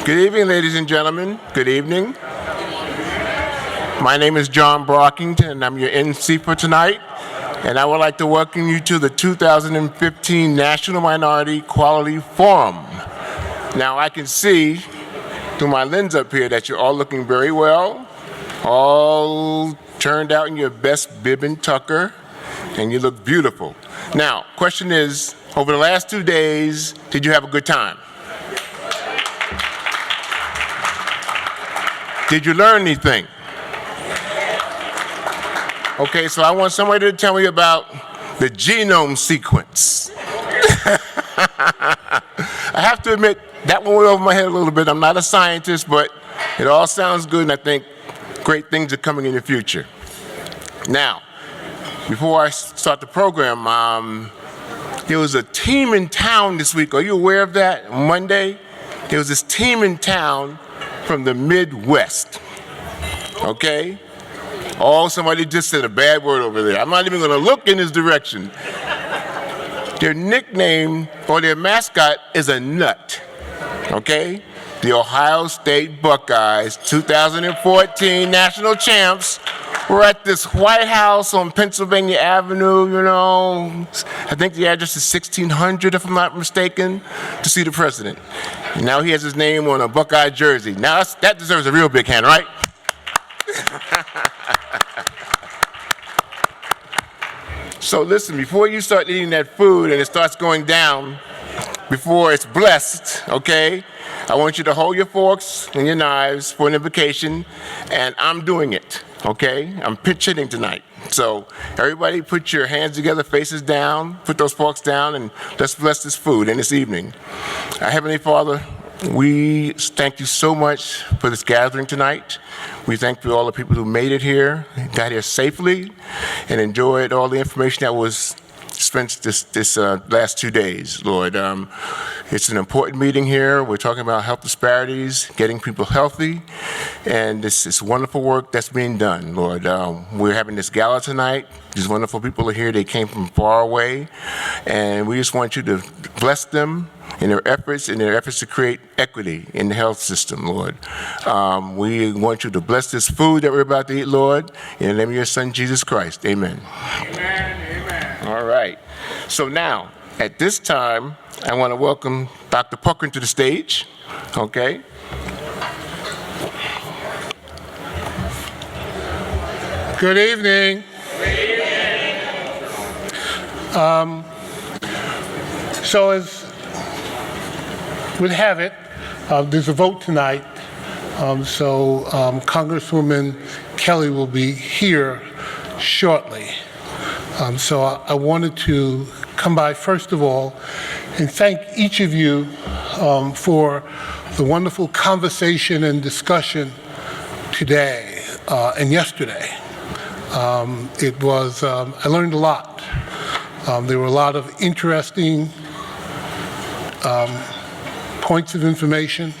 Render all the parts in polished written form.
Good evening, ladies and gentlemen. Good evening. My name is John Brockington, and I'm your MC for tonight. And I would like to welcome you to the 2015 National Minority Quality Forum. Now, I can see through my lens up here that you're all looking very well, all turned out in your best bib and tucker, and you look beautiful. Now, question is, over the last 2 days, did you have a good time? Did you learn anything? Okay, so I want somebody to tell me about the genome sequence. I have to admit, that one went over my head a little bit. I'm not a scientist, but it all sounds good, and I think great things are coming in the future. Now, before I start the program, there was a team in town this week. Are you aware of that? Monday, there was this team in town from the Midwest, okay? Oh, somebody just said a bad word over there. I'm not even gonna look in this direction. Their nickname or their mascot is a nut, okay? The Ohio State Buckeyes, 2014 national champs, were at this White House on Pennsylvania Avenue, you know. I think the address is 1600, if I'm not mistaken, to see the president. And now he has his name on a Buckeye jersey. Now that deserves a real big hand, right? So listen, before you start eating that food and it starts going down, before it's blessed, okay, I want you to hold your forks and your knives for an invocation, and I'm doing it, okay? I'm pitch hitting tonight. So everybody put your hands together, faces down, put those forks down, and let's bless this food in this evening. Our Heavenly Father, we thank you so much for this gathering tonight. We thank you for all the people who made it here, got here safely, and enjoyed all the information that was spent this last 2 days, Lord. It's an important meeting here. We're talking about health disparities, getting people healthy, and this wonderful work that's being done, Lord. We're having this gala tonight. These wonderful people are here. They came from far away, and we just want you to bless them in their efforts to create equity in the health system, Lord. We want you to bless this food that we're about to eat, Lord, in the name of your Son, Jesus Christ. Amen. Amen. Amen. All right. So now, at this time, I want to welcome Dr. Puckrein to the stage. Okay. Good evening. So as we'd have it, there's a vote tonight. Congresswoman Kelly will be here shortly. So I wanted to come by first of all and thank each of you for the wonderful conversation and discussion today and yesterday. It was, I learned a lot. There were a lot of interesting points of information,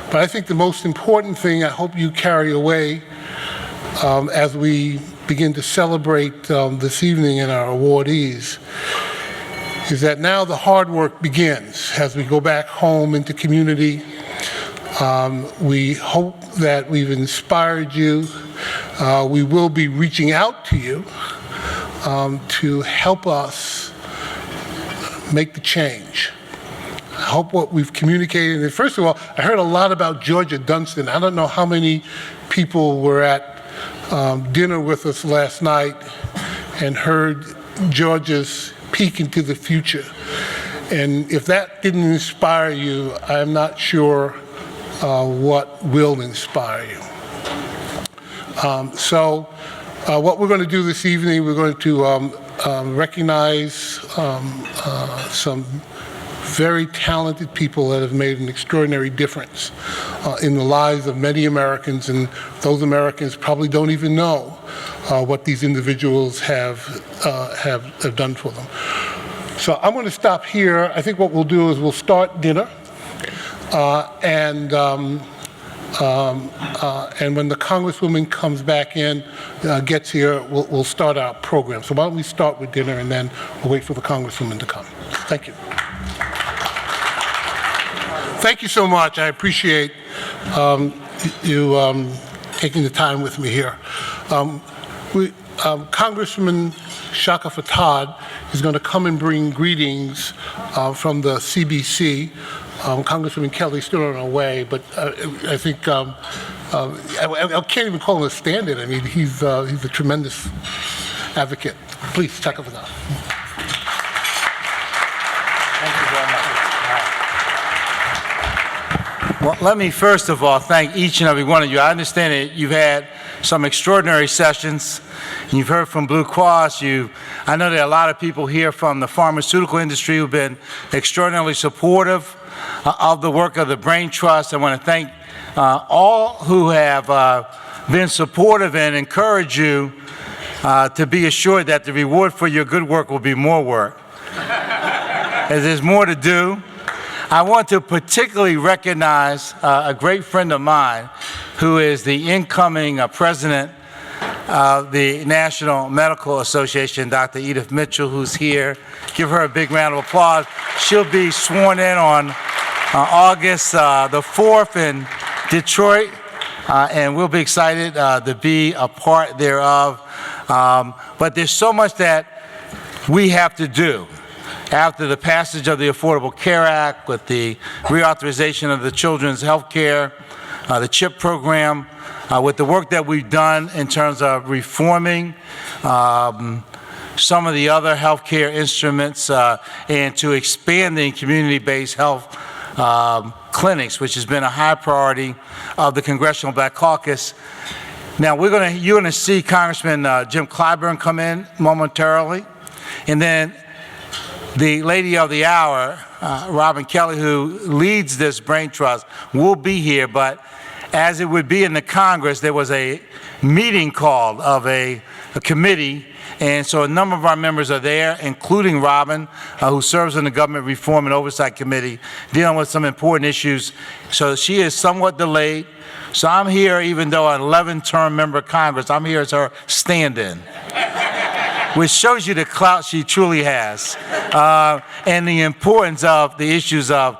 but I think the most important thing I hope you carry away as we begin to celebrate this evening in our awardees is that now the hard work begins as we go back home into community. We hope that we've inspired you. We will be reaching out to you to help us make the change. I hope what we've communicated, and first of all, I heard a lot about Georgia Dunstan. I don't know how many people were at dinner with us last night and heard Georgia's peek into the future. And if that didn't inspire you, I'm not sure what will inspire you. What we're going to do this evening, we're going to recognize some very talented people that have made an extraordinary difference in the lives of many Americans, and those Americans probably don't even know what these individuals have done for them. So I'm going to stop here. I think what we'll do is we'll start dinner, and when the Congresswoman comes back in, gets here, we'll start our program. So why don't we start with dinner, and then we'll wait for the Congresswoman to come. Thank you. Thank you so much. I appreciate you taking the time with me here. Congressman Chaka Fattah is going to come and bring greetings from the CBC. Congresswoman Kelly's still on her way, but I think I can't even call him a stand-in. I mean, he's a tremendous advocate. Please, Chaka Fattah. Thank you very much. Well, let me first of all thank each and every one of you. I understand that you've had some extraordinary sessions. You've heard from Blue Cross. I know there are a lot of people here from the pharmaceutical industry who've been extraordinarily supportive of the work of the Braintrust. I want to thank all who have been supportive and encourage you to be assured that the reward for your good work will be more work. As there's more to do. I want to particularly recognize a great friend of mine who is the incoming president of the National Medical Association, Dr. Edith Mitchell, who's here. Give her a big round of applause. She'll be sworn in on August the 4th in Detroit, and we'll be excited to be a part thereof. But there's so much that we have to do. After the passage of the Affordable Care Act, with the reauthorization of the Children's Health Care, the CHIP program, with the work that we've done in terms of reforming some of the other health care instruments and to expanding community-based health clinics, which has been a high priority of the Congressional Black Caucus. Now, you're going to see Congressman Jim Clyburn come in momentarily, and then the lady of the hour, Robin Kelly, who leads this Braintrust, will be here, but as it would be in the Congress, there was a meeting called of a committee, and so a number of our members are there, including Robin, who serves on the Government Reform and Oversight Committee, dealing with some important issues. So she is somewhat delayed. So I'm here, even though an 11-term member of Congress, I'm here as her stand-in, which shows you the clout she truly has, and the importance of the issues of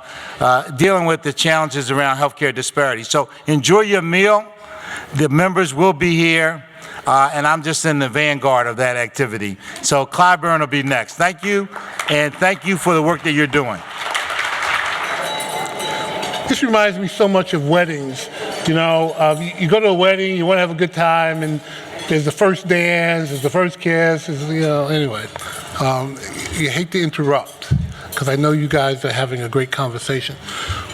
dealing with the challenges around healthcare disparities. So enjoy your meal. The members will be here, and I'm just in the vanguard of that activity. So Clyburn will be next. Thank you, and thank you for the work that you're doing. This reminds me so much of weddings. You know, you go to a wedding, you want to have a good time, and there's the first dance, there's the first kiss, anyway. You hate to interrupt, because I know you guys are having a great conversation.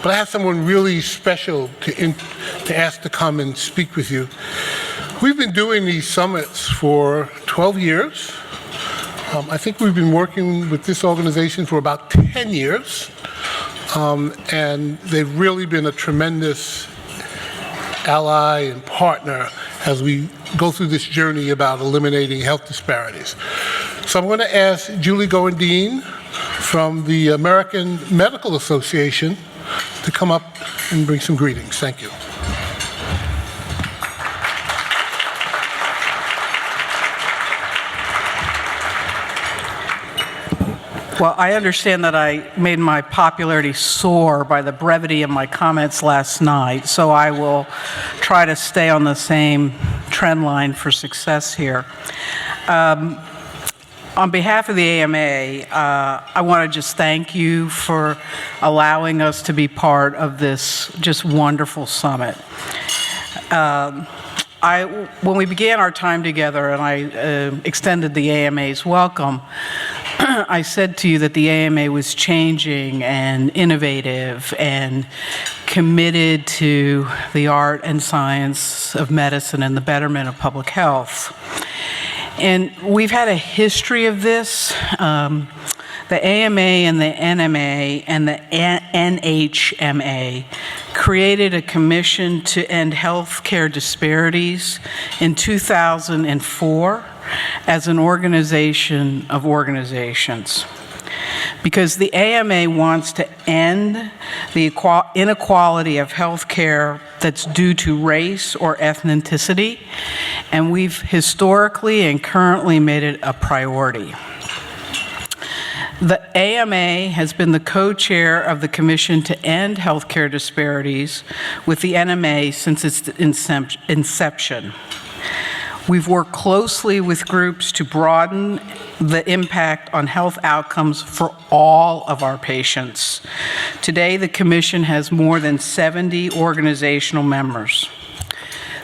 But I have someone really special to ask to come and speak with you. We've been doing these summits for 12 years. I think we've been working with this organization for about 10 years. And they've really been a tremendous ally and partner as we go through this journey about eliminating health disparities. So I'm going to ask Julie Goonewardene from the American Medical Association to come up and bring some greetings. Thank you. Well, I understand that I made my popularity soar by the brevity of my comments last night, so I will try to stay on the same trend line for success here. On behalf of the AMA, I want to just thank you for allowing us to be part of this just wonderful summit. When we began our time together and I extended the AMA's welcome, I said to you that the AMA was changing and innovative and committed to the art and science of medicine and the betterment of public health. And we've had a history of this. The AMA and the NMA and the NHMA created a commission to end healthcare disparities in 2004 as an organization of organizations. Because the AMA wants to end the inequality of healthcare that's due to race or ethnicity, and we've historically and currently made it a priority. The AMA has been the co-chair of the Commission to End Healthcare Disparities with the NMA since its inception. We've worked closely with groups to broaden the impact on health outcomes for all of our patients. Today, the Commission has more than 70 organizational members.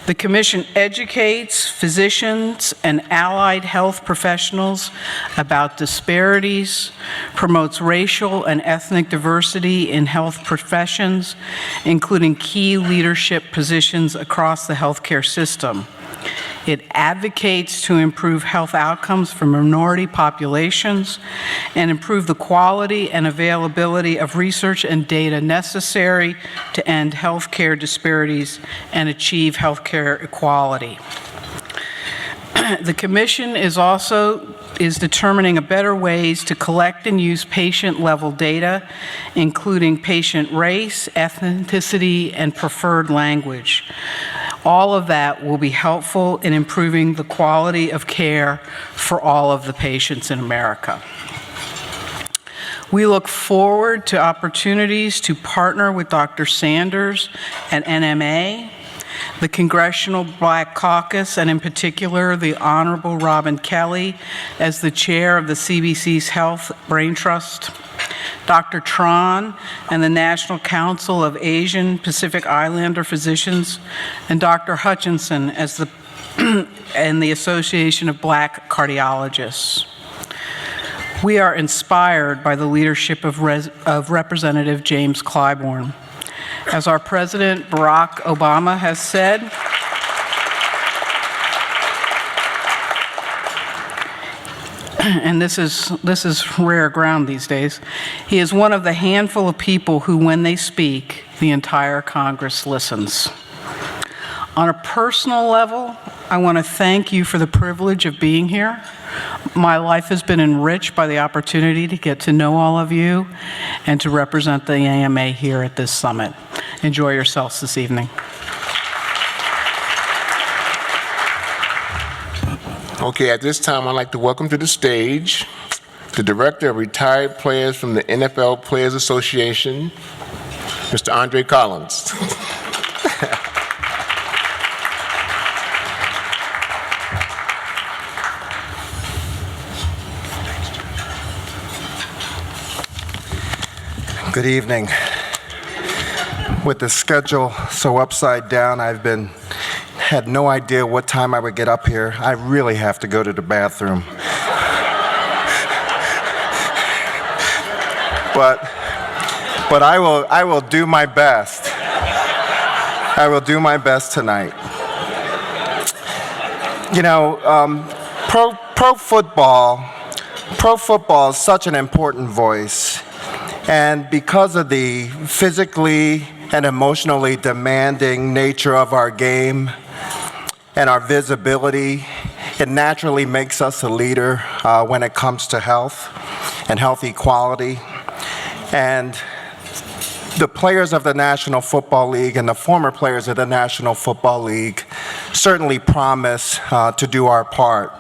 The Commission educates physicians and allied health professionals about disparities, promotes racial and ethnic diversity in health professions, including key leadership positions across the healthcare system. It advocates to improve health outcomes for minority populations and improve the quality and availability of research and data necessary to end healthcare disparities and achieve healthcare equality. The Commission is determining better ways to collect and use patient-level data, including patient race, ethnicity, and preferred language. All of that will be helpful in improving the quality of care for all of the patients in America. We look forward to opportunities to partner with Dr. Sanders at NMA, the Congressional Black Caucus, and in particular, the Honorable Robin Kelly as the chair of the CBC's Health Braintrust, Dr. Tran and the National Council of Asian Pacific Islander Physicians, and Dr. Hutchinson as and the Association of Black Cardiologists. We are inspired by the leadership of Representative James Clyburn. As our President Barack Obama has said, and this is rare ground these days, he is one of the handful of people who, when they speak, the entire Congress listens. On a personal level, I want to thank you for the privilege of being here. My life has been enriched by the opportunity to get to know all of you and to represent the AMA here at this summit. Enjoy yourselves this evening. Okay, at this time, I'd like to welcome to the stage the Director of Retired Players from the NFL Players Association, Mr. Andre Collins. Good evening. With the schedule so upside down, had no idea what time I would get up here. I really have to go to the bathroom. But I will do my best. I will do my best tonight. You know, pro football is such an important voice. And because of the physically and emotionally demanding nature of our game and our visibility, it naturally makes us a leader when it comes to health and health equality. And the players of the National Football League and the former players of the National Football League certainly promise to do our part.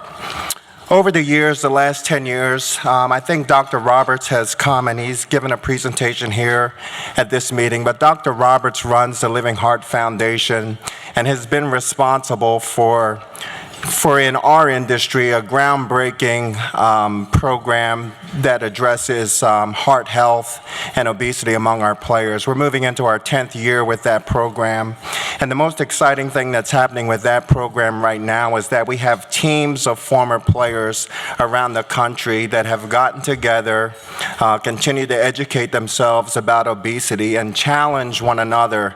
Over the years, the last 10 years, I think Dr. Roberts has come and he's given a presentation here at this meeting, but Dr. Roberts runs the Living Heart Foundation and has been responsible for in our industry, a groundbreaking program that addresses heart health and obesity among our players. We're moving into our 10th year with that program. And the most exciting thing that's happening with that program right now is that we have teams of former players around the country that have gotten together, continue to educate themselves about obesity and challenge one another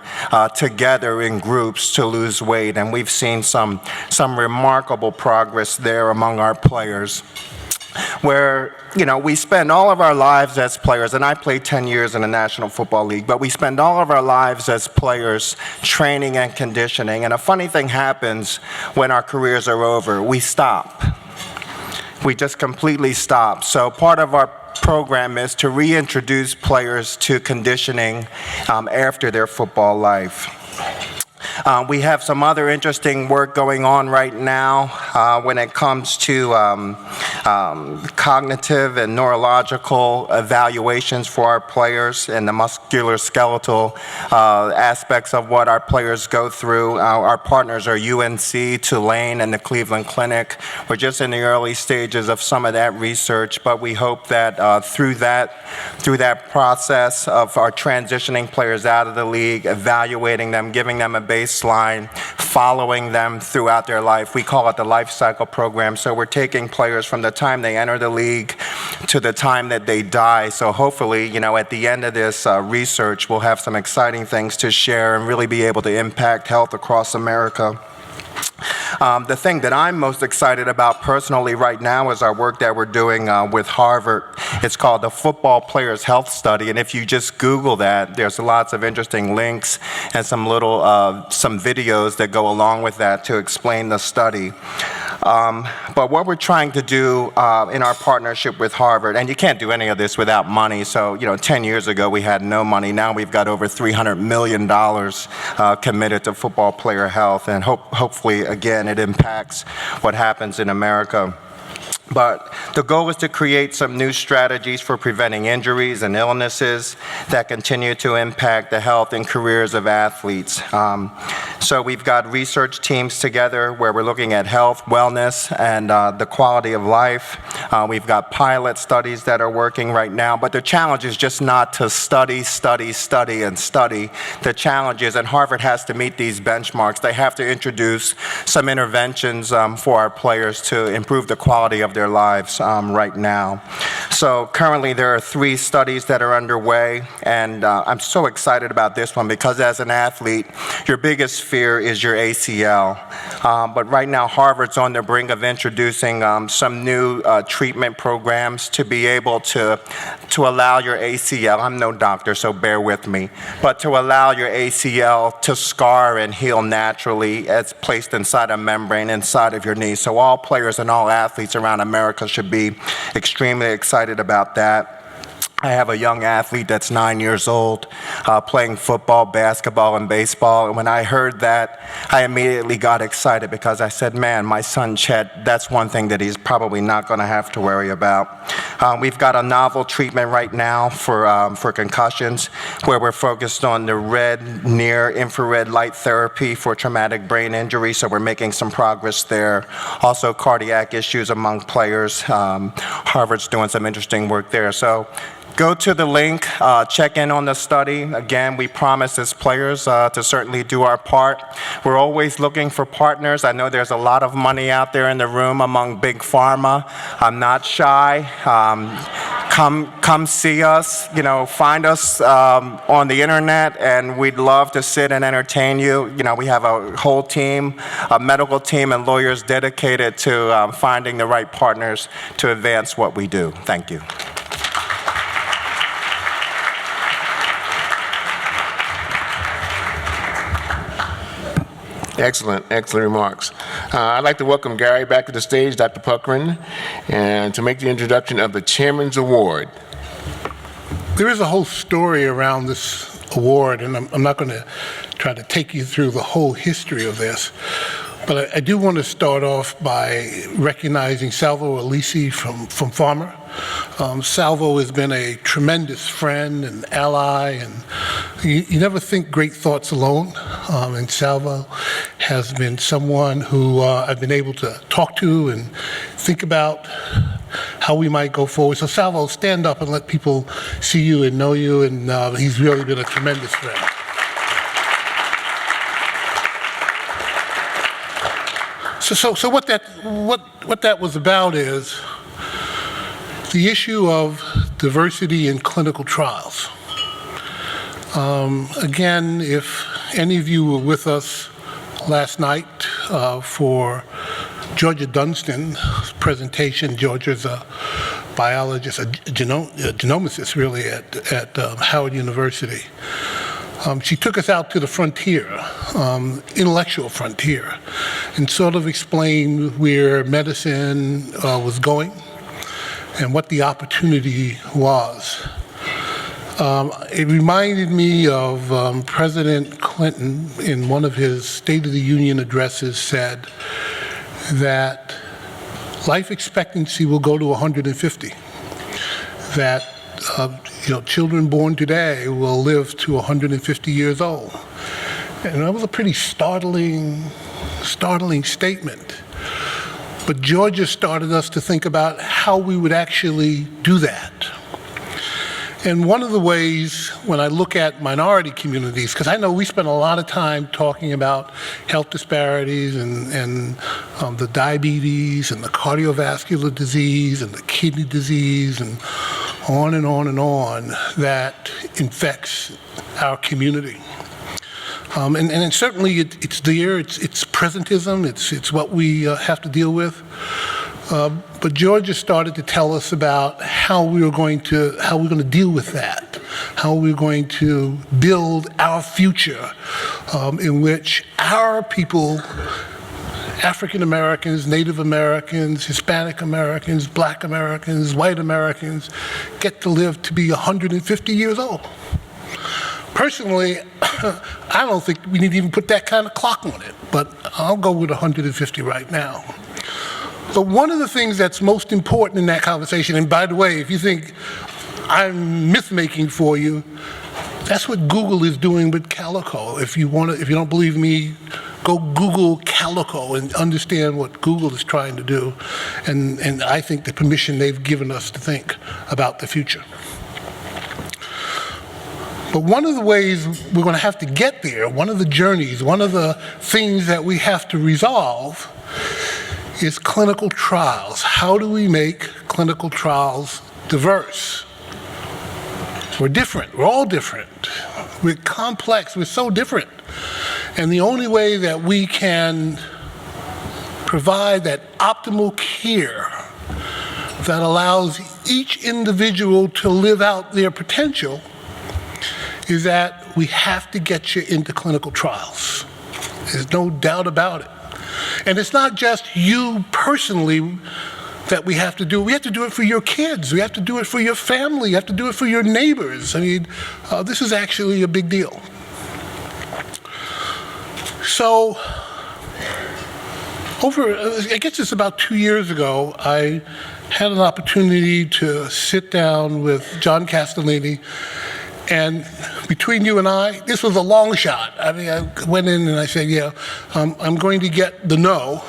together in groups to lose weight. And we've seen some remarkable progress there among our players, where, you know, we spend all of our lives as players, and I played 10 years in the National Football League, but we spend all of our lives as players training and conditioning, and a funny thing happens when our careers are over. We stop. We just completely stop. So part of our program is to reintroduce players to conditioning after their football life. We have some other interesting work going on right now when it comes to cognitive and neurological evaluations for our players and the musculoskeletal aspects of what our players go through. Our partners are UNC, Tulane, and the Cleveland Clinic. We're just in the early stages of some of that research, but we hope that through that process of our transitioning players out of the league, evaluating them, giving them a baseline, following them throughout their life. We call it the life cycle program. So we're taking players from the time they enter the league to the time that they die. So hopefully, you know, at the end of this research, we'll have some exciting things to share and really be able to impact health across America. The thing that I'm most excited about personally right now is our work that we're doing with Harvard. It's called the Football Players Health Study, and if you just Google that, there's lots of interesting links and some videos that go along with that to explain the study. But what we're trying to do in our partnership with Harvard, and you can't do any of this without money, so 10 years ago we had no money. Now we've got over $300 million committed to football player health, and hopefully, again, it impacts what happens in America. But the goal is to create some new strategies for preventing injuries and illnesses that continue to impact the health and careers of athletes. So we've got research teams together where we're looking at health, wellness, and the quality of life. We've got pilot studies that are working right now, but the challenge is just not to study. The challenge is, and Harvard has to meet these benchmarks, they have to introduce some interventions for our players to improve the quality of their lives right now. So currently there are 3 studies that are underway, and I'm so excited about this one because as an athlete, your biggest fear is your ACL. But right now Harvard's on the brink of introducing some new treatment programs to be able to allow your ACL, I'm no doctor so bear with me, but to allow your ACL to scar and heal naturally as placed inside a membrane inside of your knee. So all players and all athletes around America should be extremely excited about that. I have a young athlete that's 9 years old playing football, basketball, and baseball. And when I heard that, I immediately got excited because I said, man, my son Chet, that's one thing that he's probably not going to have to worry about. We've got a novel treatment right now for concussions where we're focused on the red, near infrared light therapy for traumatic brain injury. So we're making some progress there. Also cardiac issues among players. Harvard's doing some interesting work there. So go to the link, check in on the study. Again, we promise as players to certainly do our part. We're always looking for partners. I know there's a lot of money out there in the room among big pharma. I'm not shy. Come see us. Find us on the internet, and we'd love to sit and entertain you. We have a whole team, a medical team, and lawyers dedicated to finding the right partners to advance what we do. Thank you. Excellent remarks. I'd like to welcome Gary back to the stage, Dr. Puckrein, and to make the introduction of the Chairman's Award. There is a whole story around this award, and I'm not going to try to take you through the whole history of this, but I do want to start off by recognizing Salvo Alisi from Farmer. Salvo has been a tremendous friend and ally, and you never think great thoughts alone. And Salvo has been someone who I've been able to talk to and think about how we might go forward. So Salvo, stand up and let people see you and know you, and he's really been a tremendous friend. So what that was about is the issue of diversity in clinical trials. Again, if any of you were with us last night for Georgia Dunstan's presentation, Georgia's a biologist, a genomicist really at Howard University. She took us out to the frontier, intellectual frontier, and sort of explained where medicine was going and what the opportunity was. It reminded me of President Clinton in one of his State of the Union addresses said that life expectancy will go to 150. That children born today will live to 150 years old. And that was a pretty startling statement. But Georgia started us to think about how we would actually do that. And one of the ways, when I look at minority communities, because I know we spend a lot of time talking about health disparities and the diabetes and the cardiovascular disease and the kidney disease and on and on and on that infects our community. And certainly it's there, it's presentism, it's what we have to deal with. But Georgia started to tell us about how we're going to deal with that, how we're going to build our future in which our people, African Americans, Native Americans, Hispanic Americans, Black Americans, white Americans, get to live to be 150 years old. Personally, I don't think we need to even put that kind of clock on it, but I'll go with 150 right now. But one of the things that's most important in that conversation, and by the way, if you think I'm myth-making for you, that's what Google is doing with Calico. If you don't believe me, go Google Calico and understand what Google is trying to do, and I think the permission they've given us to think about the future. But one of the ways we're going to have to get there, one of the journeys, one of the things that we have to resolve is clinical trials. How do we make clinical trials diverse? We're different. We're all different. We're complex. We're so different. And the only way that we can provide that optimal care that allows each individual to live out their potential is that we have to get you into clinical trials. There's no doubt about it. And it's not just you personally that we have to do. We have to do it for your kids. We have to do it for your family. You have to do it for your neighbors. I mean, this is actually a big deal. So, I guess it's about 2 years ago, I had an opportunity to sit down with John Castellani. And between you and I, this was a long shot. I mean, I went in and I said, yeah, I'm going to get the no.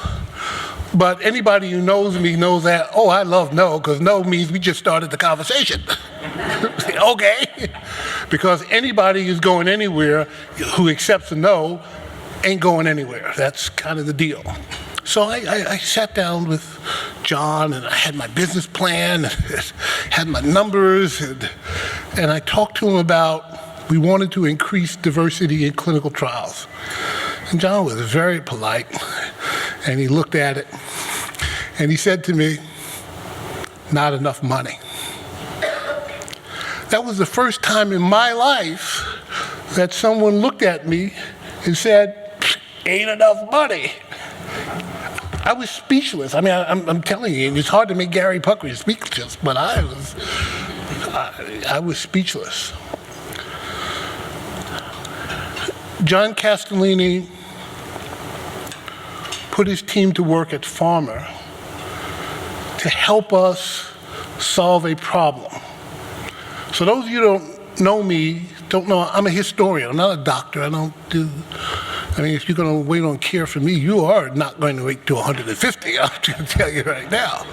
But anybody who knows me knows that, oh, I love no, because no means we just started the conversation. Okay. Because anybody who's going anywhere who accepts a no ain't going anywhere. That's kind of the deal. So I sat down with John, and I had my business plan, and had my numbers, and I talked to him about we wanted to increase diversity in clinical trials. And John was very polite, and he looked at it, and he said to me, not enough money. That was the first time in my life that someone looked at me and said, ain't enough money. I was speechless. I mean, I'm telling you, it's hard to make Gary Puckrein speechless, but I was speechless. John Castellani put his team to work at Farmer to help us solve a problem. So those of you who don't know me, don't know, I'm a historian. I'm not a doctor. I mean, if you're going to wait on care for me, you are not going to wait to 150, I'll tell you right now.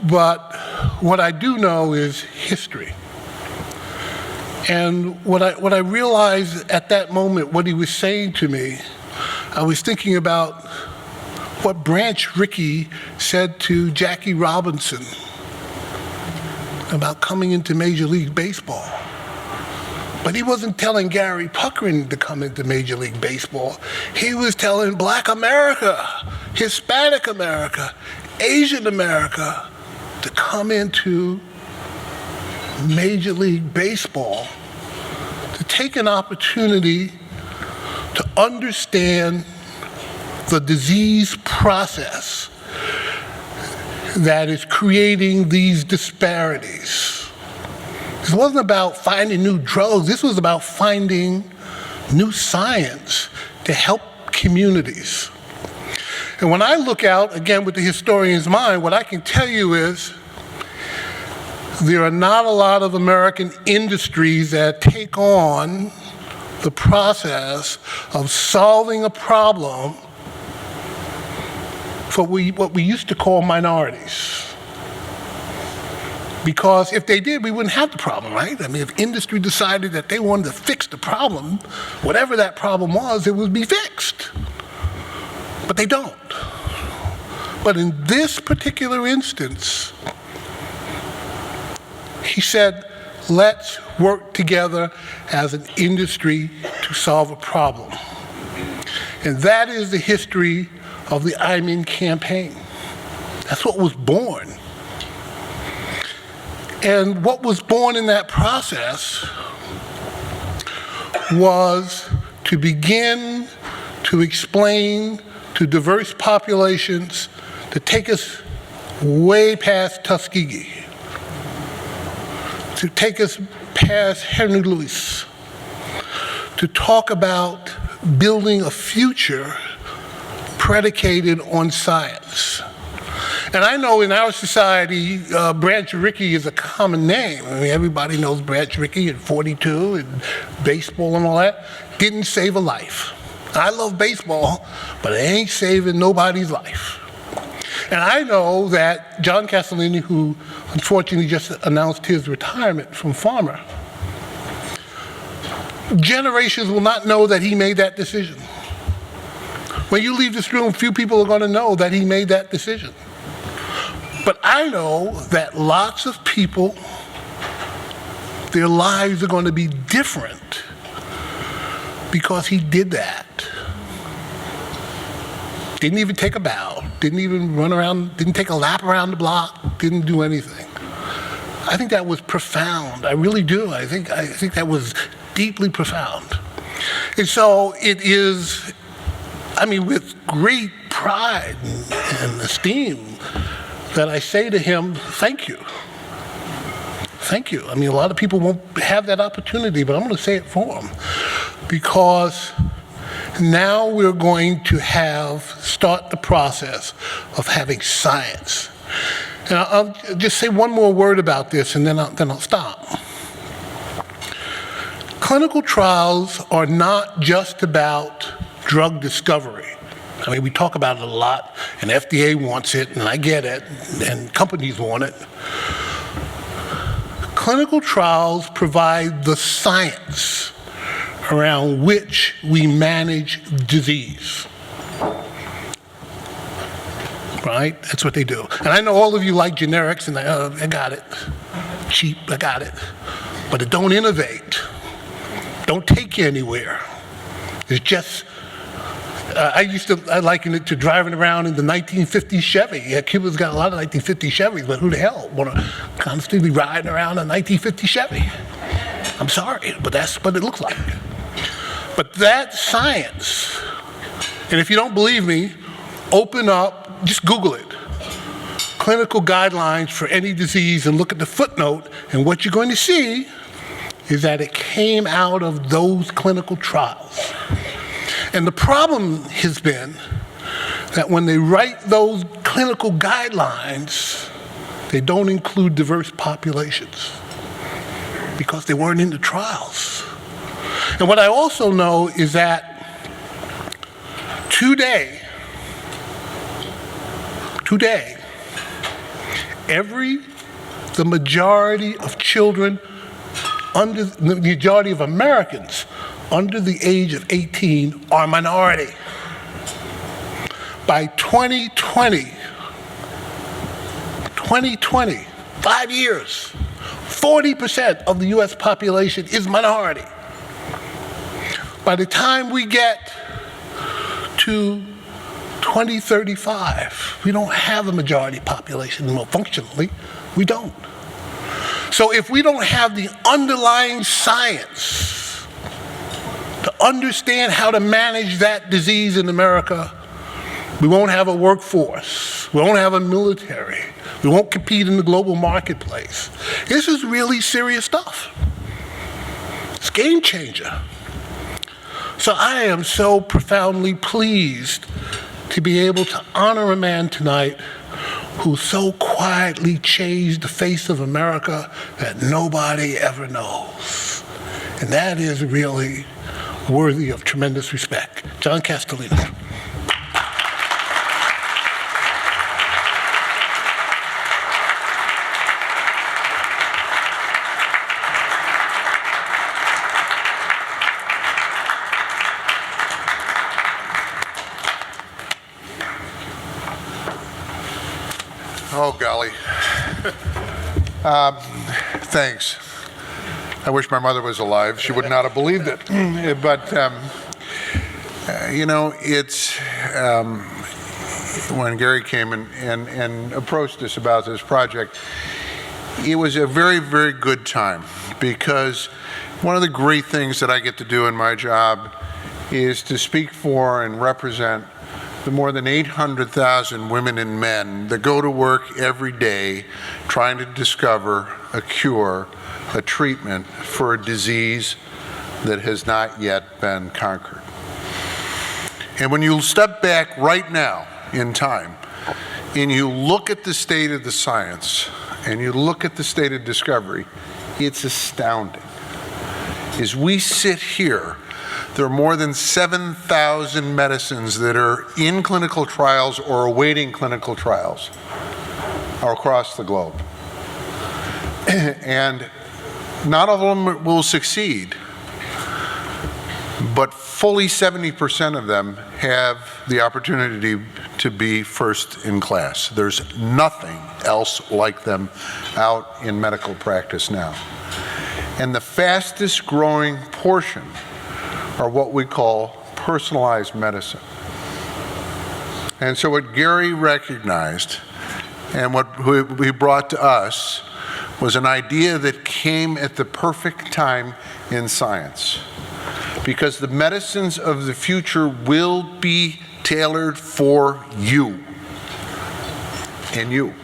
But what I do know is history. And what I realized at that moment, what he was saying to me, I was thinking about what Branch Rickey said to Jackie Robinson about coming into Major League Baseball. But he wasn't telling Gary Puckrein to come into Major League Baseball. He was telling Black America, Hispanic America, Asian America to come into Major League Baseball, to take an opportunity to understand the disease process that is creating these disparities. This wasn't about finding new drugs. This was about finding new science to help communities. And when I look out, again with the historian's mind, what I can tell you is there are not a lot of American industries that take on the process of solving a problem for what we used to call minorities. Because if they did, we wouldn't have the problem, right? I mean, if industry decided that they wanted to fix the problem, whatever that problem was, it would be fixed. But they don't. But in this particular instance, he said, let's work together as an industry to solve a problem. And that is the history of the I'm In campaign. That's what was born. And what was born in that process was to begin to explain to diverse populations, to take us way past Tuskegee, to take us past Henry Louis, to talk about building a future predicated on science. And I know in our society, Branch Rickey is a common name. I mean, everybody knows Branch Rickey at 42 and baseball and all that. Didn't save a life. I love baseball, but it ain't saving nobody's life. And I know that John Castellani, who unfortunately just announced his retirement from Farmer, generations will not know that he made that decision. When you leave this room, few people are going to know that he made that decision. But I know that lots of people, their lives are going to be different because he did that. Didn't even take a bow, didn't even run around, didn't take a lap around the block, didn't do anything. I think that was profound. I really do. I think that was deeply profound. And so it is, I mean, with great pride and esteem that I say to him, thank you. Thank you. I mean, a lot of people won't have that opportunity, but I'm going to say it for him. Because now we're going to start the process of having science. And I'll just say one more word about this, and then I'll stop. Clinical trials are not just about drug discovery. I mean, we talk about it a lot, and FDA wants it, and I get it, and companies want it. Clinical trials provide the science around which we manage disease. Right? That's what they do. And I know all of you like generics, and I got it. Cheap, I got it. But it don't innovate. Don't take you anywhere. It's just, I liken it to driving around in the 1950s Chevy. Yeah, Cuba's got a lot of 1950 Chevys, but who the hell want to constantly riding around a 1950 Chevy? I'm sorry, but that's what it looks like. But that science, and if you don't believe me, open up, just Google it. Clinical guidelines for any disease and look at the footnote, and what you're going to see is that it came out of those clinical trials. And the problem has been that when they write those clinical guidelines, they don't include diverse populations because they weren't in the trials. And what I also know is that today, the majority of children, the majority of Americans under the age of 18 are minority. By 2020, 5 years, 40% of the US population is minority. By the time we get to 2035, we don't have a majority population anymore. Functionally, we don't. So if we don't have the underlying science to understand how to manage that disease in America, we won't have a workforce, we won't have a military, we won't compete in the global marketplace. This is really serious stuff. It's a game changer. So I am so profoundly pleased to be able to honor a man tonight who so quietly changed the face of America that nobody ever knows. And that is really worthy of tremendous respect. John Castellani. Oh, golly. Thanks. I wish my mother was alive. She would not have believed it. But, you know, it's when Gary came and approached us about this project, it was a very, very good time, because one of the great things that I get to do in my job is to speak for and represent the more than 800,000 women and men that go to work every day trying to discover a cure, a treatment for a disease that has not yet been conquered. And when you step back right now in time and you look at the state of the science and you look at the state of discovery, it's astounding. As we sit here, there are more than 7,000 medicines that are in clinical trials or awaiting clinical trials across the globe. And not all of them will succeed, but fully 70% of them have the opportunity to be first in class. There's nothing else like them out in medical practice now. And the fastest growing portion are what we call personalized medicine. And so what Gary recognized and what he brought to us was an idea that came at the perfect time in science, because the medicines of the future will be tailored for you and you,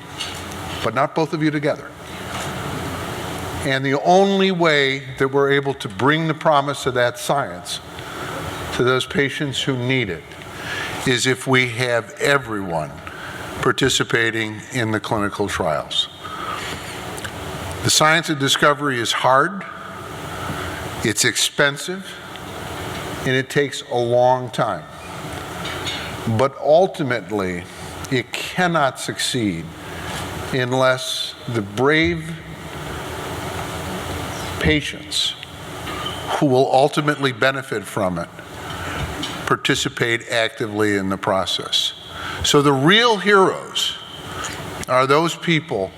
but not both of you together. And the only way that we're able to bring the promise of that science to those patients who need it is if we have everyone participating in the clinical trials. The science of discovery is hard, it's expensive, and it takes a long time. But ultimately, it cannot succeed unless the brave patients who will ultimately benefit from it participate actively in the process. So the real heroes are those people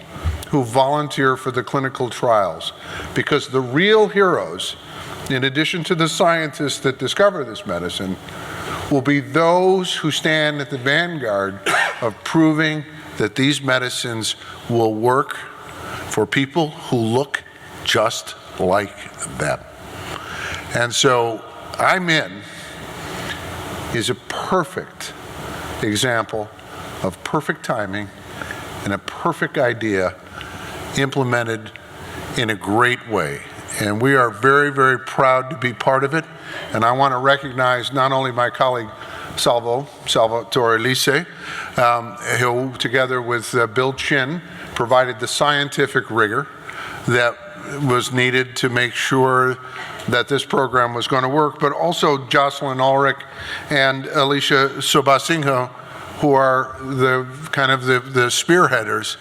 who volunteer for the clinical trials, because the real heroes, in addition to the scientists that discover this medicine, will be those who stand at the vanguard of proving that these medicines will work for people who look just like them. And so IMIN is a perfect example of perfect timing and a perfect idea implemented in a great way. And we are very, very proud to be part of it. And I want to recognize not only my colleague Salvatore Lise, who together with Bill Chin provided the scientific rigor that was needed to make sure that this program was going to work, but also Jocelyn Ulrich and Alicia Subasinghe, who are the kind of the spearheaders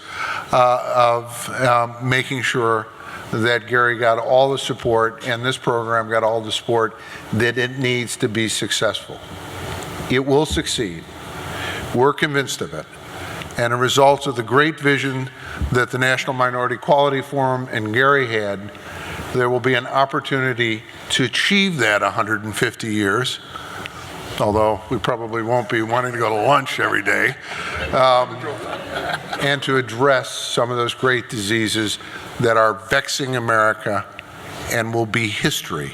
of making sure that Gary got all the support and this program got all the support that it needs to be successful. It will succeed. We're convinced of it. And a result of the great vision that the National Minority Quality Forum and Gary had, there will be an opportunity to achieve that 150 years, although we probably won't be wanting to go to lunch every day, and to address some of those great diseases that are vexing America and will be history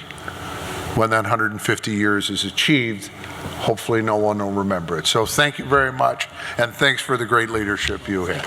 when that 150 years is achieved. Hopefully no one will remember it. So thank you very much, and thanks for the great leadership you had.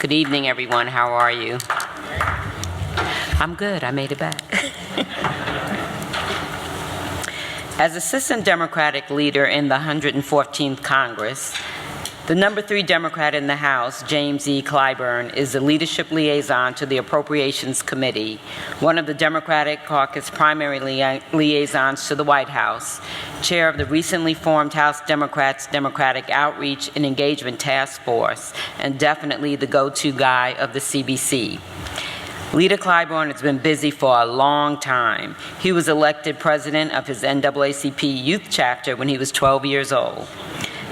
Good evening, everyone. How are you? I'm good. I made it back. As Assistant Democratic Leader in the 114th Congress, the number 3 Democrat in the House, James E. Clyburn, is the leadership liaison to the Appropriations Committee, one of the Democratic Caucus primary liaisons to the White House, chair of the recently formed House Democrats' Democratic Outreach and Engagement Task Force, and definitely the go-to guy of the CBC. Leader Clyburn has been busy for a long time. He was elected president of his NAACP youth chapter when he was 12 years old.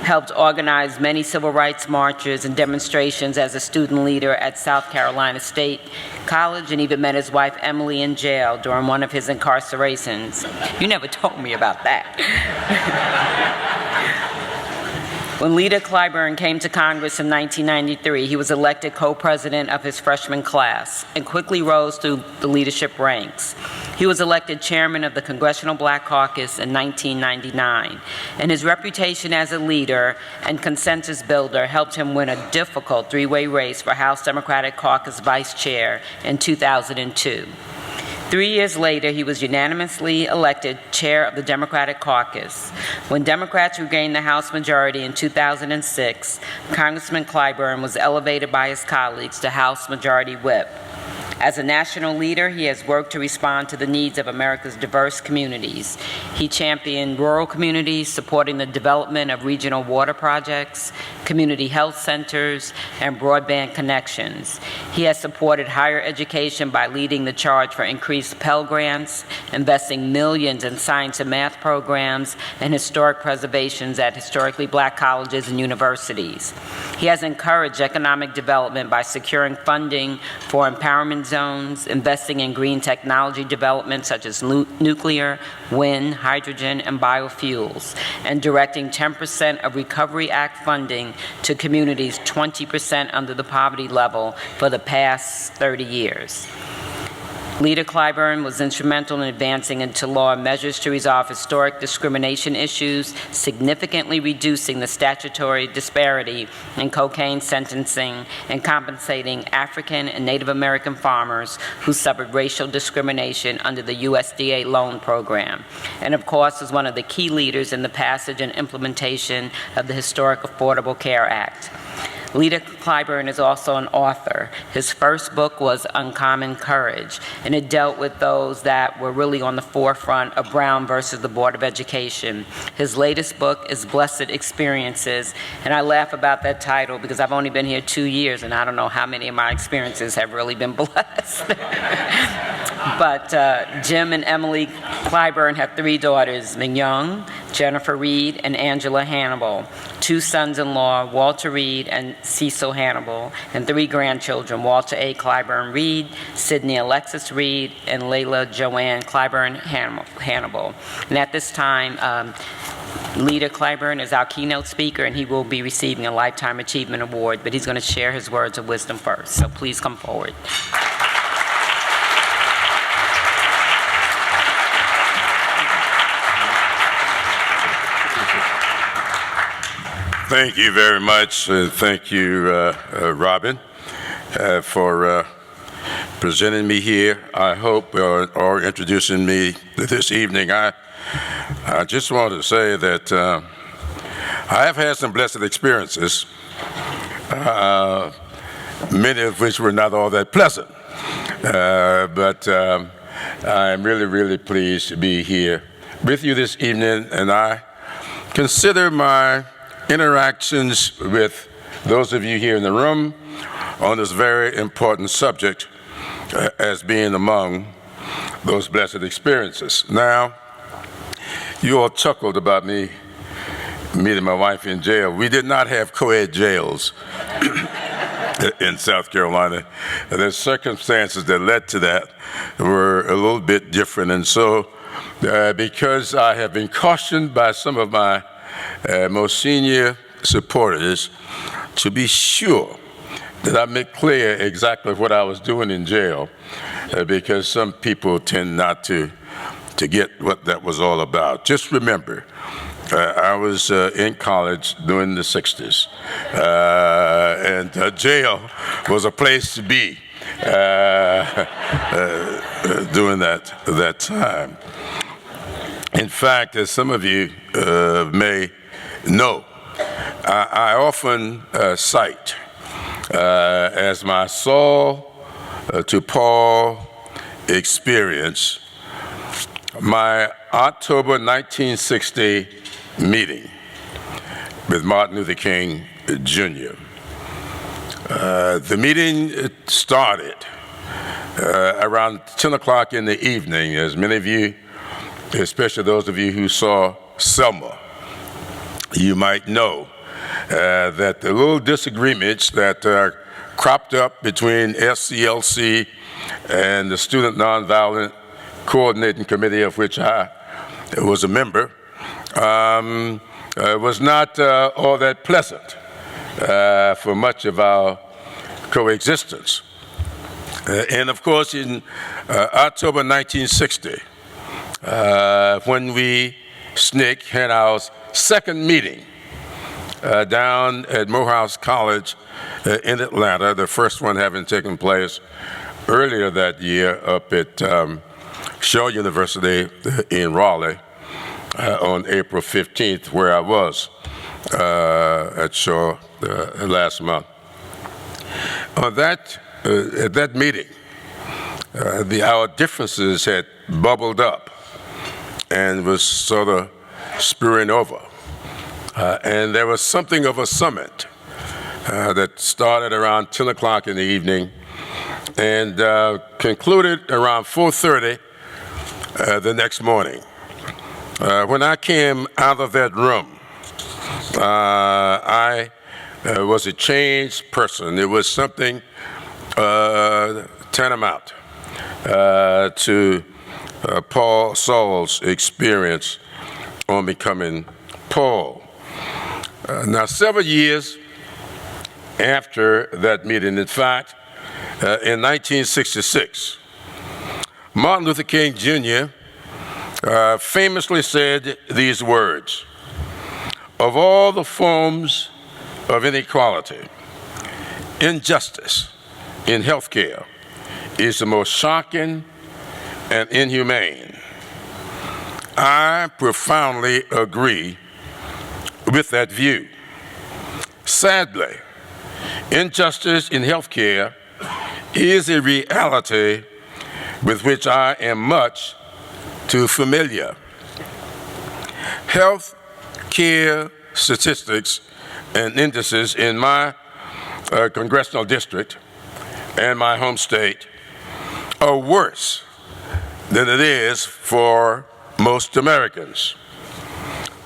Helped organize many civil rights marches and demonstrations as a student leader at South Carolina State College, and even met his wife Emily in jail during one of his incarcerations. You never told me about that. When Leader Clyburn came to Congress in 1993, he was elected co-president of his freshman class and quickly rose through the leadership ranks. He was elected chairman of the Congressional Black Caucus in 1999, and his reputation as a leader and consensus builder helped him win a difficult 3-way race for House Democratic Caucus vice chair in 2002. 3 years later, he was unanimously elected chair of the Democratic Caucus. When Democrats regained the House majority in 2006, Congressman Clyburn was elevated by his colleagues to House Majority Whip. As a national leader, he has worked to respond to the needs of America's diverse communities. He championed rural communities, supporting the development of regional water projects, community health centers, and broadband connections. He has supported higher education by leading the charge for increased Pell Grants, investing millions in science and math programs, and historic preservations at historically Black colleges and universities. He has encouraged economic development by securing funding for empowerment zones, investing in green technology development such as nuclear, wind, hydrogen, and biofuels, and directing 10% of Recovery Act funding to communities 20% under the poverty level for the past 30 years. Leader Clyburn was instrumental in advancing into law measures to resolve historic discrimination issues, significantly reducing the statutory disparity in cocaine sentencing and compensating African and Native American farmers who suffered racial discrimination under the USDA loan program. And of course, was one of the key leaders in the passage and implementation of the historic Affordable Care Act. Leader Clyburn is also an author. His first book was Uncommon Courage, and it dealt with those that were really on the forefront of Brown versus the Board of Education. His latest book is Blessed Experiences, and I laugh about that title because I've only been here 2 years, and I don't know how many of my experiences have really been blessed. But Jim and Emily Clyburn have 3 daughters, Mignon, Jennifer Reed, and Angela Hannibal, 2 sons-in-law, Walter Reed and Cecil Hannibal, and 3 grandchildren, Walter A. Clyburn Reed, Sydney Alexis Reed, and Layla Joanne Clyburn Hannibal. And at this time, Leader Clyburn is our keynote speaker, and he will be receiving a Lifetime Achievement Award, but he's going to share his words of wisdom first. So please come forward. Thank you very much. Thank you, Robin, for presenting me here. I hope, or introducing me this evening. I just want to say that I have had some blessed experiences, many of which were not all that pleasant. But I'm really, really pleased to be here with you this evening, and I consider my interactions with those of you here in the room on this very important subject as being among those blessed experiences. Now, you all chuckled about me meeting my wife in jail. We did not have co-ed jails in South Carolina. The circumstances that led to that were a little bit different, and so because I have been cautioned by some of my most senior supporters to be sure that I make clear exactly what I was doing in jail, because some people tend not to get what that was all about. Just remember, I was in college during the 60s, and jail was a place to be during that time. In fact, as some of you may know, I often cite as my Saul to Paul experience my October 1960 meeting with Martin Luther King Jr. The meeting started around 10 o'clock in the evening. As many of you, especially those of you who saw Selma, you might know that the little disagreements that cropped up between SCLC and the Student Nonviolent Coordinating Committee, of which I was a member, was not all that pleasant for much of our coexistence. And of course, in October 1960, when we, SNCC, had our second meeting down at Morehouse College in Atlanta, the first one having taken place earlier that year up at Shaw University in Raleigh on April 15th, where I was at Shaw last month. On that, at that meeting, our differences had bubbled up and was sort of spewing over. And there was something of a summit that started around 10 o'clock in the evening and concluded around 4:30 the next morning. When I came out of that room, I was a changed person. It was something tantamount to Paul Saul's experience on becoming Paul. Now, several years after that meeting, in fact, in 1966, Martin Luther King Jr. Famously said these words: "Of all the forms of inequality, injustice in healthcare is the most shocking and inhumane." I profoundly agree with that view. Sadly, injustice in healthcare is a reality with which I am much too familiar. Health care statistics and indices in my congressional district and my home state are worse than it is for most Americans.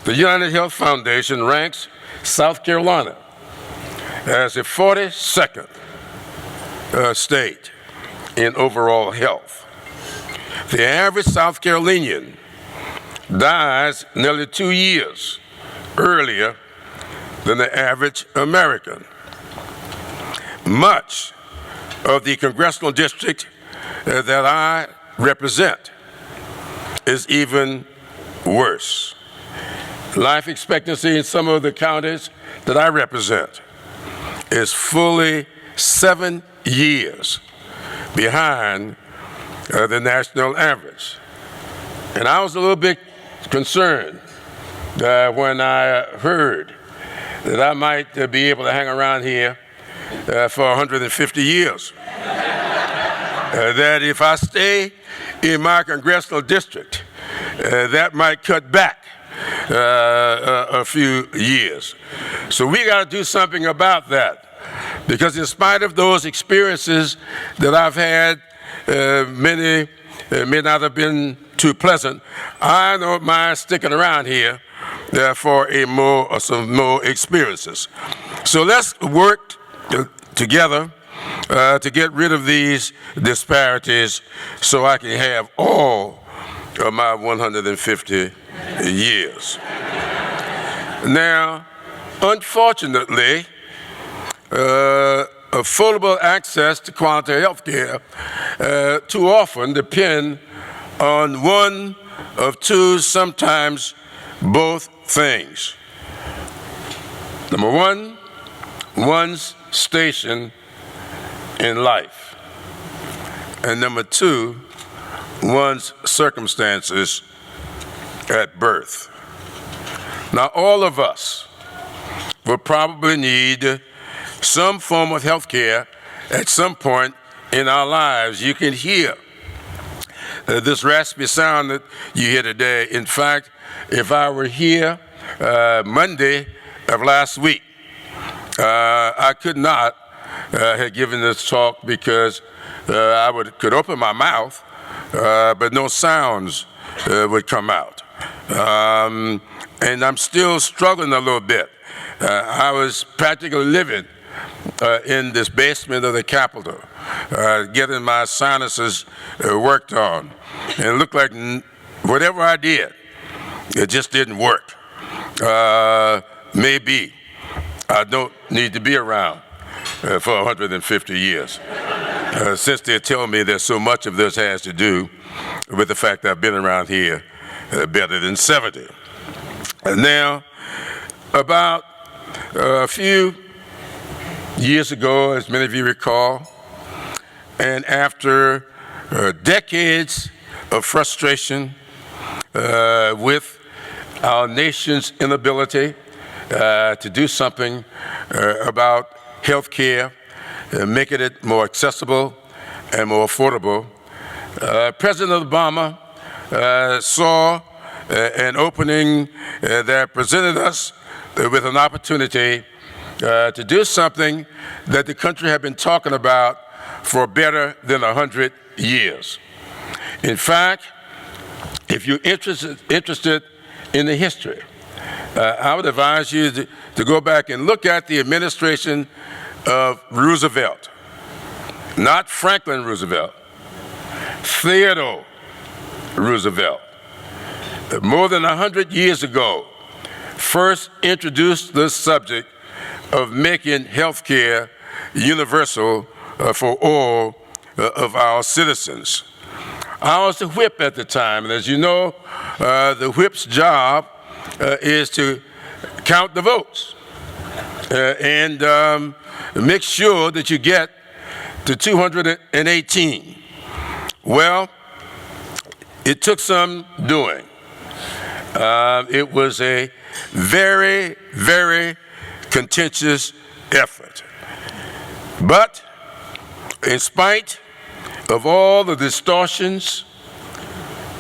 The United Health Foundation ranks South Carolina as the 42nd state in overall health. The average South Carolinian dies nearly 2 years earlier than the average American. Much of the congressional district that I represent is even worse. Life expectancy in some of the counties that I represent is fully 7 years behind the national average. And I was a little bit concerned when I heard that I might be able to hang around here for 150 years. That if I stay in my congressional district, that might cut back a few years. So we got to do something about that, because in spite of those experiences that I've had, many may not have been too pleasant, I don't mind sticking around here for some more experiences. So let's work together to get rid of these disparities so I can have all of my 150 years. Now, unfortunately, affordable access to quality health care too often depend on one of two, sometimes both things. Number one, one's station in life. And number two, one's circumstances at birth. Now, all of us will probably need some form of health care at some point in our lives. You can hear this raspy sound that you hear today. In fact, if I were here Monday of last week, I could not have given this talk because I could open my mouth, but no sounds would come out. And I'm still struggling a little bit. I was practically living in this basement of the Capitol, getting my sinuses worked on. And it looked like whatever I did, it just didn't work. Maybe I don't need to be around for 150 years. Since they tell me that so much of this has to do with the fact that I've been around here better than 70. And now, about a few years ago, as many of you recall, and after decades of frustration with our nation's inability to do something about health care, making it more accessible and more affordable, President Obama saw an opening that presented us with an opportunity to do something that the country had been talking about for better than 100 years. In fact, if you're interested in the history, I would advise you to go back and look at the administration of Roosevelt, not Franklin Roosevelt, Theodore Roosevelt. More than 100 years ago, first introduced the subject of making health care universal for all of our citizens. I was the whip at the time, and as you know, the whip's job is to count the votes and make sure that you get to 218. Well, it took some doing. It was a very, very contentious effort. But in spite of all the distortions,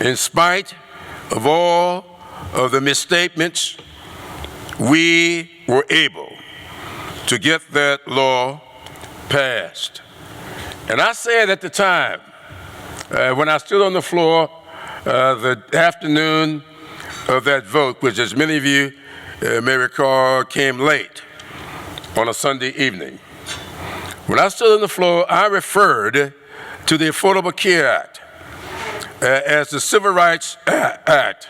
in spite of all of the misstatements, we were able to get that law passed. And I said at the time, when I stood on the floor the afternoon of that vote, which as many of you may recall came late on a Sunday evening. When I stood on the floor, I referred to the Affordable Care Act as the Civil Rights Act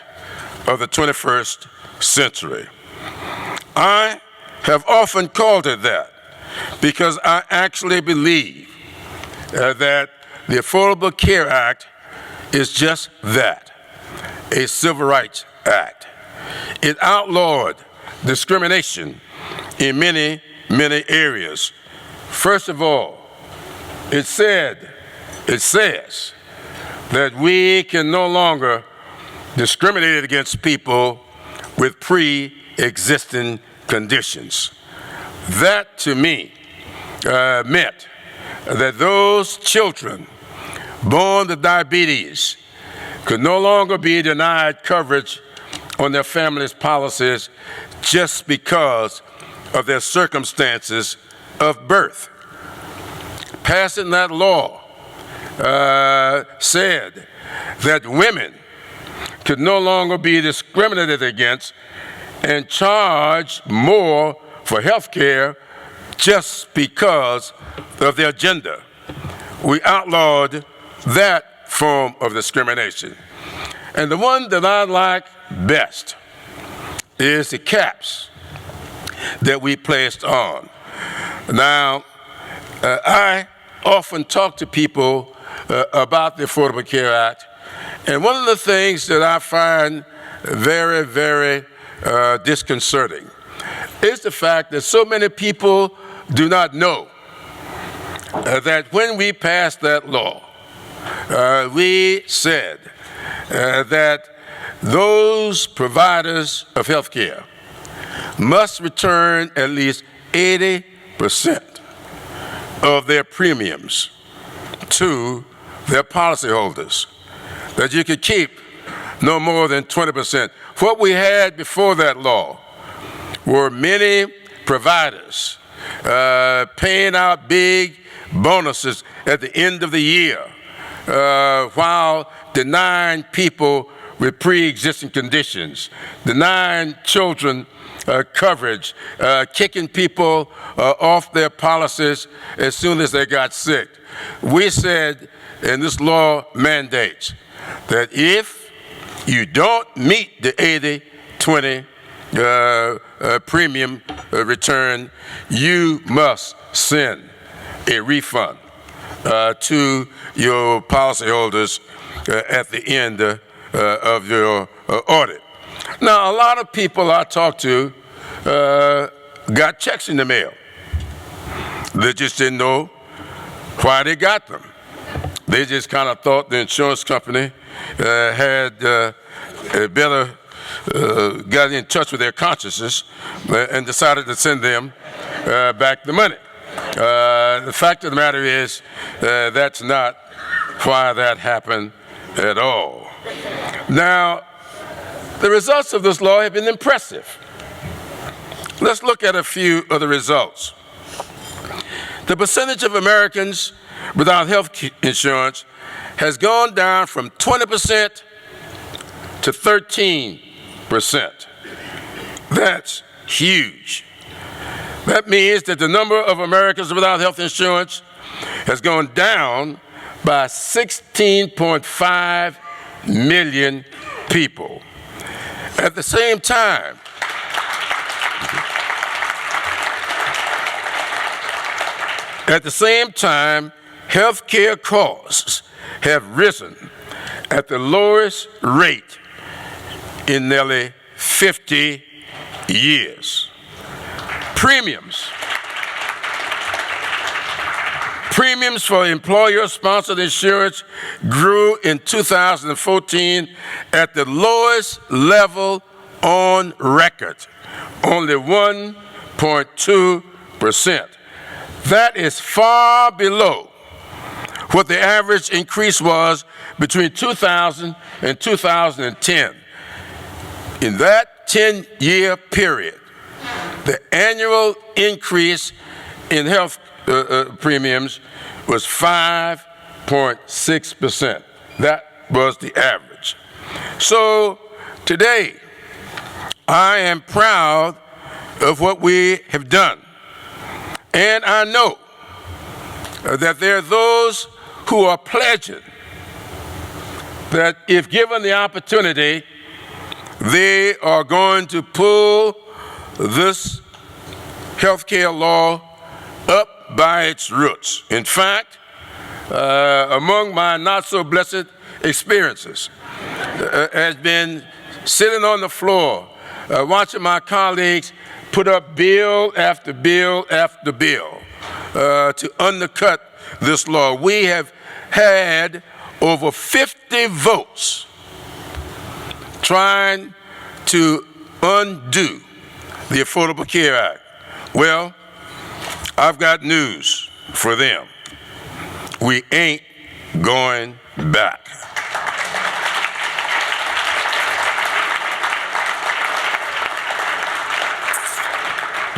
of the 21st century. I have often called it that because I actually believe that the Affordable Care Act is just that, a Civil Rights Act. It outlawed discrimination in many, many areas. First of all, it says that we can no longer discriminate against people with pre-existing conditions. That, to me, meant that those children born with diabetes could no longer be denied coverage on their family's policies just because of their circumstances of birth. Passing that law said that women could no longer be discriminated against and charged more for health care just because of their gender. We outlawed that form of discrimination. And the one that I like best is the caps that we placed on. Now, I often talk to people about the Affordable Care Act, and one of the things that I find very, very disconcerting is the fact that so many people do not know that when we passed that law, we said that those providers of health care must return at least 80% of their premiums to their policyholders, that you could keep no more than 20%. What we had before that law were many providers paying out big bonuses at the end of the year while denying people with pre-existing conditions, denying children coverage, kicking people off their policies as soon as they got sick. We said, and this law mandates, that if you don't meet the 80-20 premium return, you must send a refund to your policyholders at the end of your audit. Now, a lot of people I talked to got checks in the mail. They just didn't know why they got them. They just kind of thought the insurance company had better got in touch with their consciences and decided to send them back the money. The fact of the matter is that's not why that happened at all. Now, the results of this law have been impressive. Let's look at a few of the results. The percentage of Americans without health insurance has gone down from 20% to 13%. That's huge. That means that the number of Americans without health insurance has gone down by 16.5 million people. At the same time, health care costs have risen at the lowest rate in nearly 50 years. Premiums for employer-sponsored insurance grew in 2014 at the lowest level on record, only 1.2%. That is far below what the average increase was between 2000 and 2010. In that 10-year period, the annual increase in health premiums was 5.6%. That was the average. So today, I am proud of what we have done. And I know that there are those who are pledging that if given the opportunity, they are going to pull this health care law up by its roots. In fact, among my not-so-blessed experiences has been sitting on the floor, watching my colleagues put up bill after bill after bill to undercut this law. We have had over 50 votes trying to undo the Affordable Care Act. Well, I've got news for them. We ain't going back.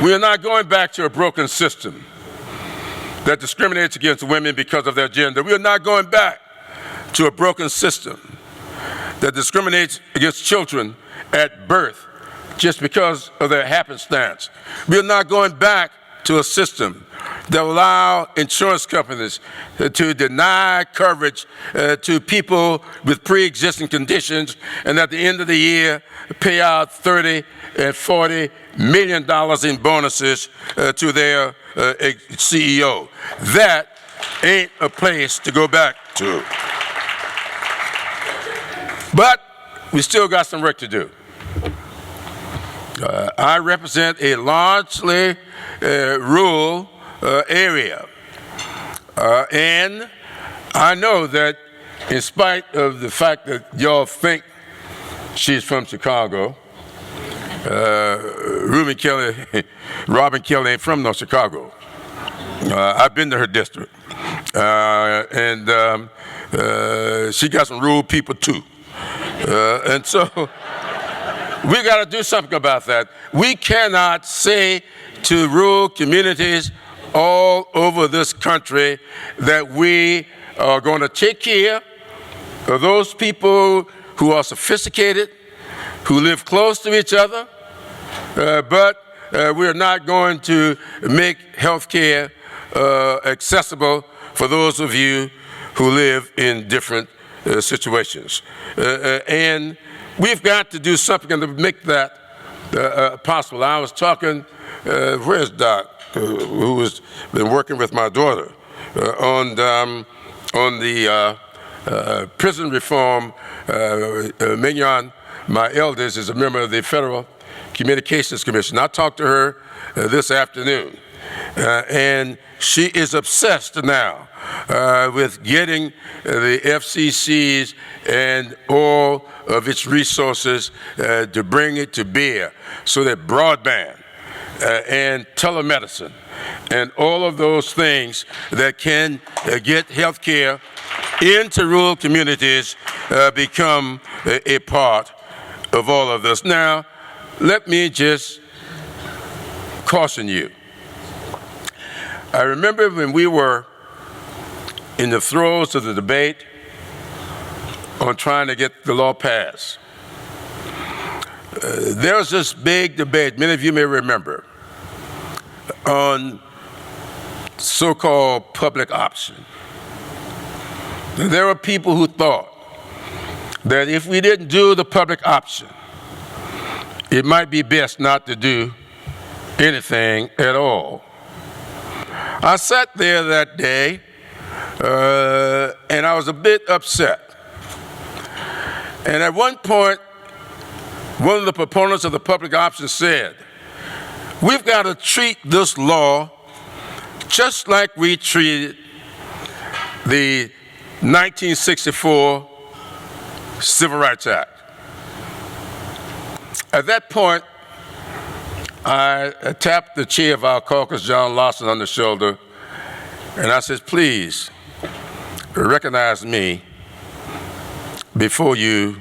We are not going back to a broken system that discriminates against women because of their gender. We are not going back to a broken system that discriminates against children at birth just because of their happenstance. We are not going back to a system that will allow insurance companies to deny coverage to people with pre-existing conditions and at the end of the year pay out $30 and $40 million in bonuses to their CEO. That ain't a place to go back to. But we still got some work to do. I represent a largely rural area. And I know that in spite of the fact that y'all think she's from Chicago, Robin Kelly ain't from no Chicago. I've been to her district. And she got some rural people too. And so we got to do something about that. We cannot say to rural communities all over this country that we are going to take care of those people who are sophisticated, who live close to each other, but we're not going to make health care accessible for those of you who live in different situations. And we've got to do something to make that possible. I was talking, where's Doc, who has been working with my daughter on the prison reform. Mignon, my eldest, is a member of the Federal Communications Commission. I talked to her this afternoon, and she is obsessed now with getting the FCC's and all of its resources to bring it to bear so that broadband and telemedicine and all of those things that can get health care into rural communities become a part of all of this. Now, let me just caution you. I remember when we were in the throes of the debate on trying to get the law passed. There was this big debate, many of you may remember, on so-called public option. There were people who thought that if we didn't do the public option, it might be best not to do anything at all. I sat there that day, and I was a bit upset. And at one point, one of the proponents of the public option said, we've got to treat this law just like we treated the 1964 Civil Rights Act. At that point, I tapped the chair of our caucus, John Lawson, on the shoulder, and I said, please recognize me before you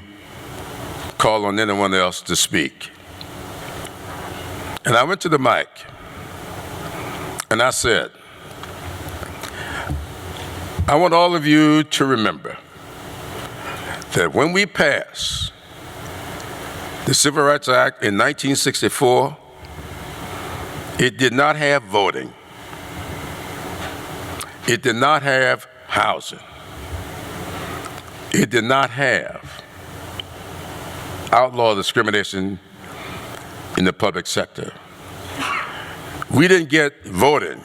call on anyone else to speak. And I went to the mic, and I said, I want all of you to remember that when we passed the Civil Rights Act in 1964, it did not have voting. It did not have housing. It did not have outlaw discrimination in the public sector. We didn't get voting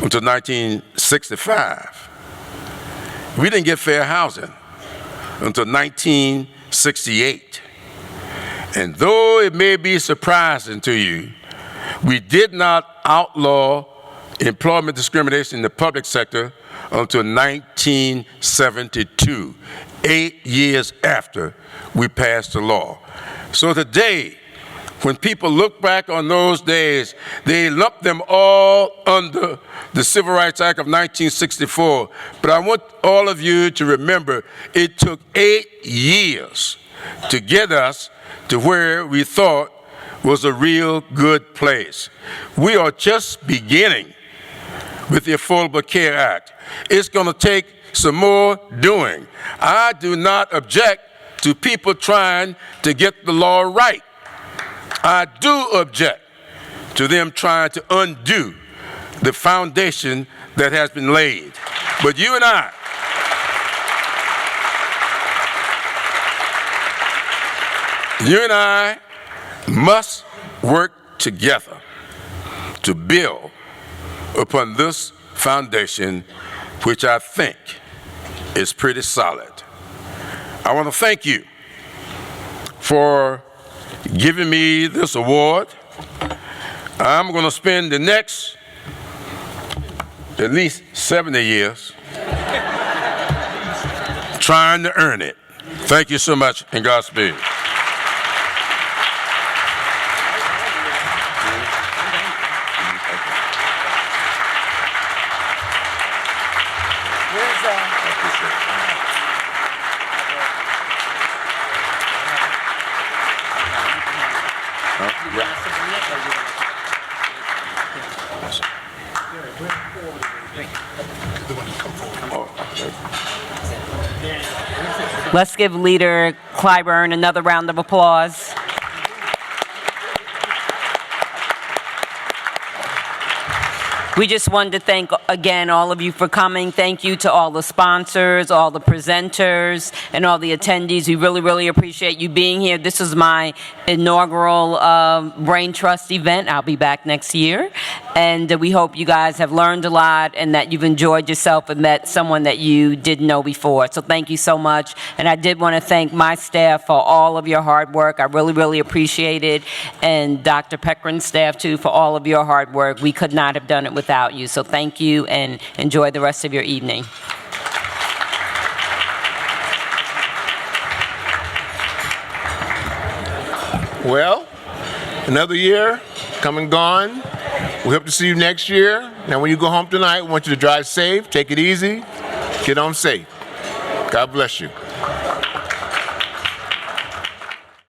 until 1965. We didn't get fair housing until 1968. And though it may be surprising to you, we did not outlaw employment discrimination in the public sector until 1972, 8 years after we passed the law. So today, when people look back on those days, they lump them all under the Civil Rights Act of 1964. But I want all of you to remember, it took 8 years to get us to where we thought was a real good place. We are just beginning with the Affordable Care Act. It's going to take some more doing. I do not object to people trying to get the law right. I do object to them trying to undo the foundation that has been laid. But you and I must work together to build upon this foundation, which I think is pretty solid. I want to thank you for giving me this award. I'm going to spend the next at least 70 years trying to earn it. Thank you so much, and Godspeed. Let's give Leader Clyburn another round of applause. We just wanted to thank, again, all of you for coming. Thank you to all the sponsors, all the presenters, and all the attendees. We really, really appreciate you being here. This is my inaugural Braintrust event. I'll be back next year. And we hope you guys have learned a lot and that you've enjoyed yourself and met someone that you didn't know before. So thank you so much. And I did want to thank my staff for all of your hard work. I really, really appreciate it. And Dr. Puckrein's staff, too, for all of your hard work. We could not have done it without you. So thank you and enjoy the rest of your evening. Well, another year come and gone. We hope to see you next year. Now, when you go home tonight, we want you to drive safe, take it easy, get home safe. God bless you.